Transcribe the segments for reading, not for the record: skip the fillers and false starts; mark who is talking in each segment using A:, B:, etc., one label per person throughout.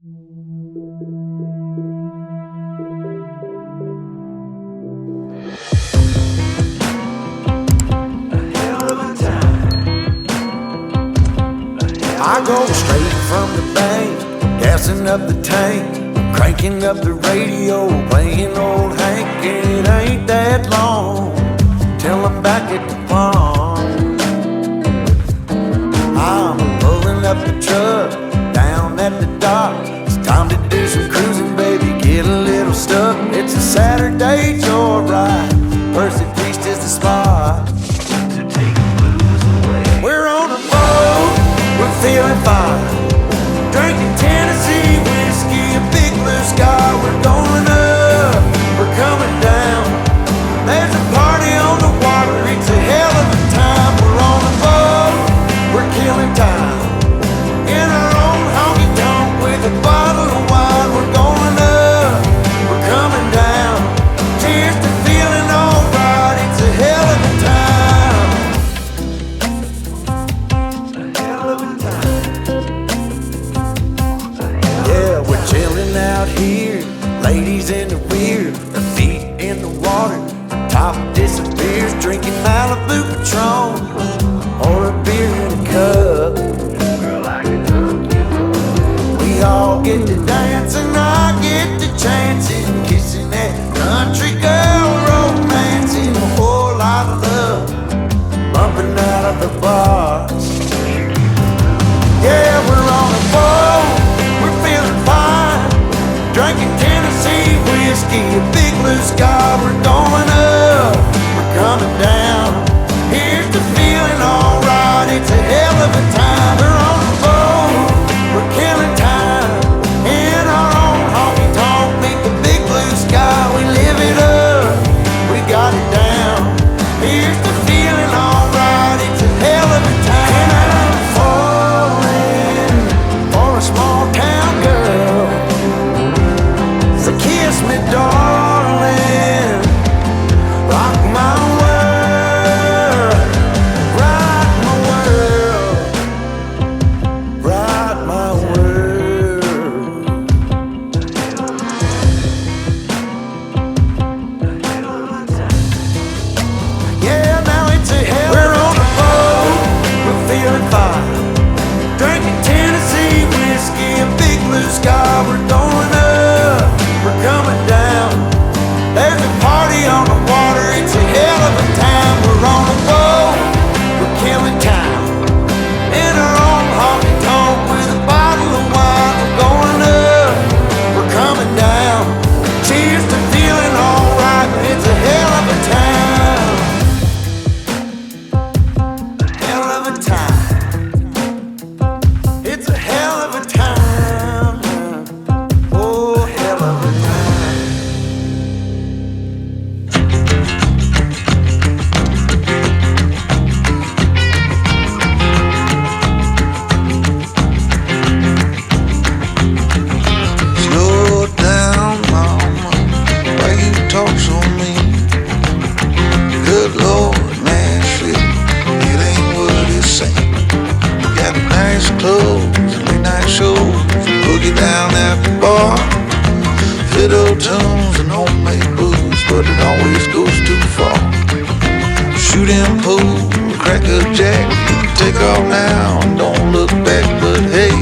A: I go straight from the bank, gassing up the tank, cranking up the radio, playing old Hank. It ain't that long till I'm back at the pond. I'm pulling up the truck down at the dock. It's time to do some cruising, baby, get a little stuck. It's a Saturday joyride, Percy Feast is the spot. We're on a boat, we're feeling fine, drinking Tennessee whiskey, a big blue sky. We're going up, we're coming down. There's a party on the water, it's a hell of a time. We're on a boat, we're killing time, in our own honky tonk with a bottle of wine. We're going up, we're coming down. Cheers to feeling alright, it's a hell of a time. Chilling out here, ladies in the rear, her feet in the water, her top disappears, drinking Malibu Patron or a beer in a cup. Girl, I can hook you up. We all get to dance and I get to chancing, kissing that country girl, romancing, a whole lot of love, bumping out of the bars. Yeah, we're on a boat, we're feeling fine, drinking Tennessee whiskey, a big blue sky. We're going up, we're coming down. Here's the feeling alright, it's a hell of a time. We're on a boat, we're killing time, in our own honky tonk, meet the big blue sky. We live it up, we got it down. Here's the feeling alright, it's a hell of a time. And I'm falling for a small town girl, so kiss me, darling, rock my world, rock my world, rock my world. Yeah, now it's a hell. We're on a boat, we're feeling fine, drinking Tennessee whiskey, a big blue sky. We're going up, we're coming down. There's a party on the water, it's a hell of a time. We're on a boat, we're killing time, in our own honky tonk with a bottle of wine. We're going up, we're coming down. Cheers to feeling alright, it's a hell of a time. A hell of a time. It's a hell of a time. Oh, hell of a time.
B: Slow down, mama, why you talk so mean? Good Lord, Nashville, it ain't what it seems. Got nice clothes, late night shows, boogie down at the bar, fiddle tunes and homemade booze, but it always goes too far. Shooting pool, crack a jack, take off now and don't look back, but hey,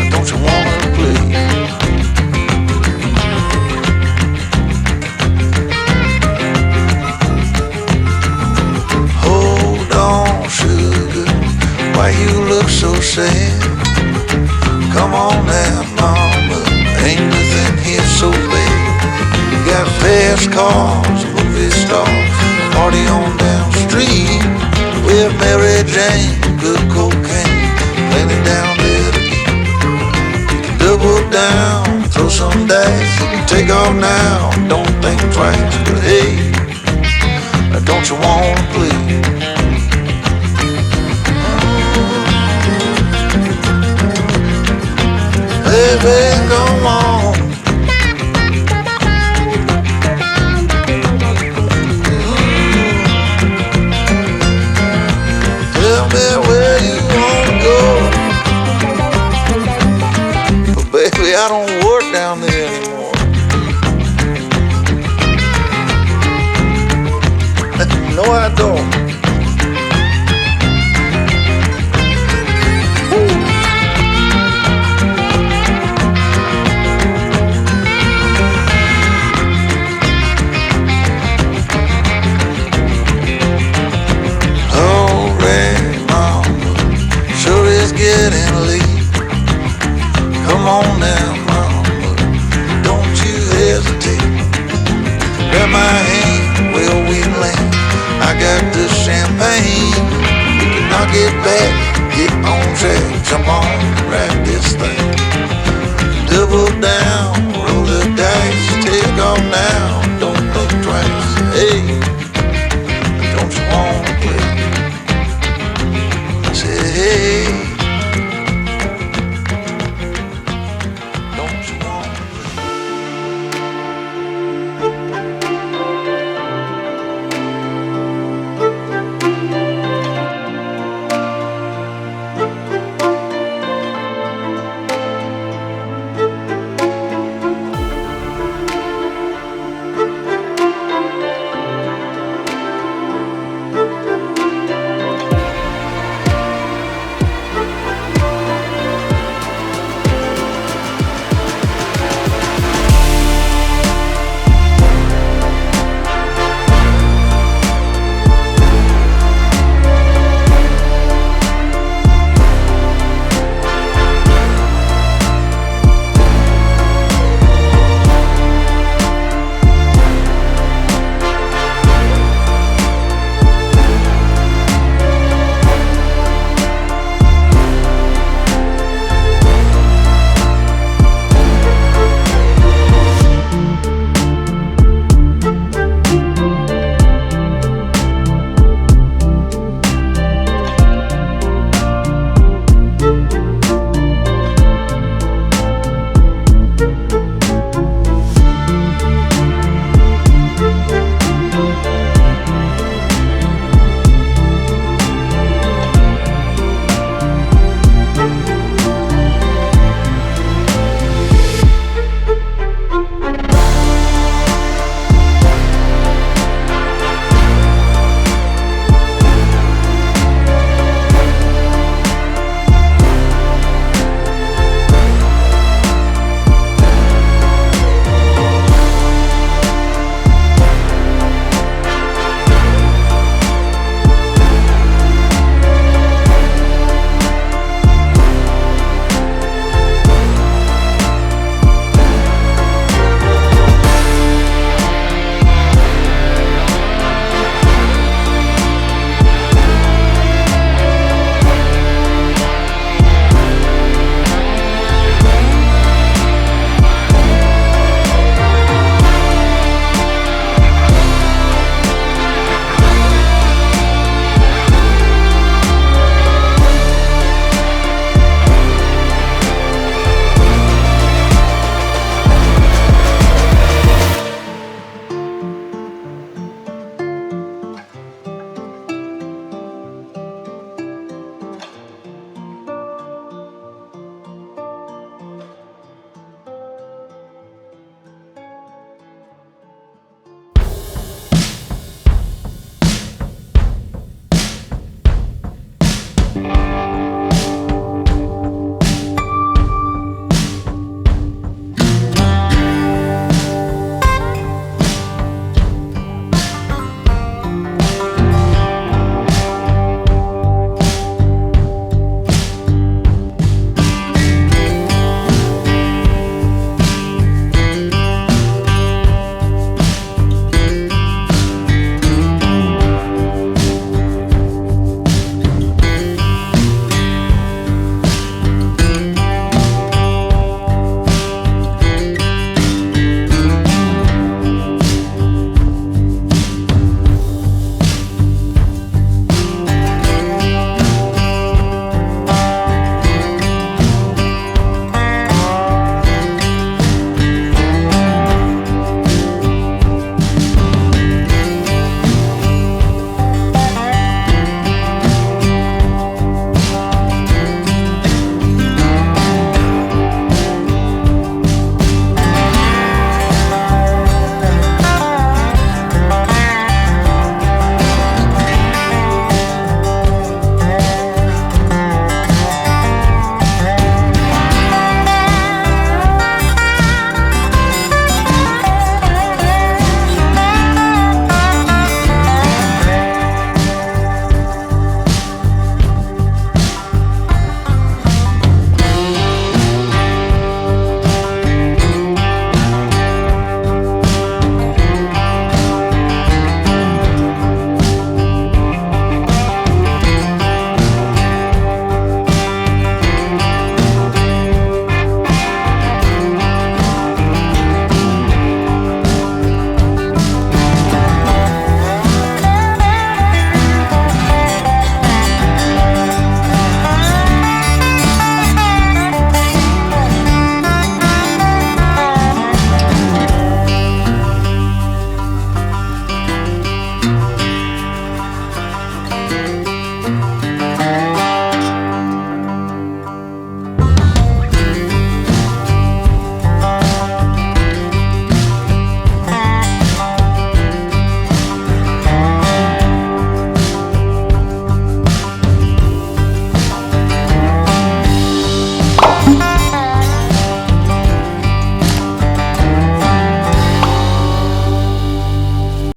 B: don't you wanna play? Hold on, sugar, why you look so sad? Come on now, mama, ain't nothing here so bad. You got fast cars, movie stars, party on down the street with Mary Jane, good cocaine, plenty down there to eat. You can double down, throw some dice, you can take off now, don't think twice, but hey, don't you wanna play? Baby, come on. Tell me where you wanna go. See, I don't work down there anymore. No, I don't. Getting late. Come on now,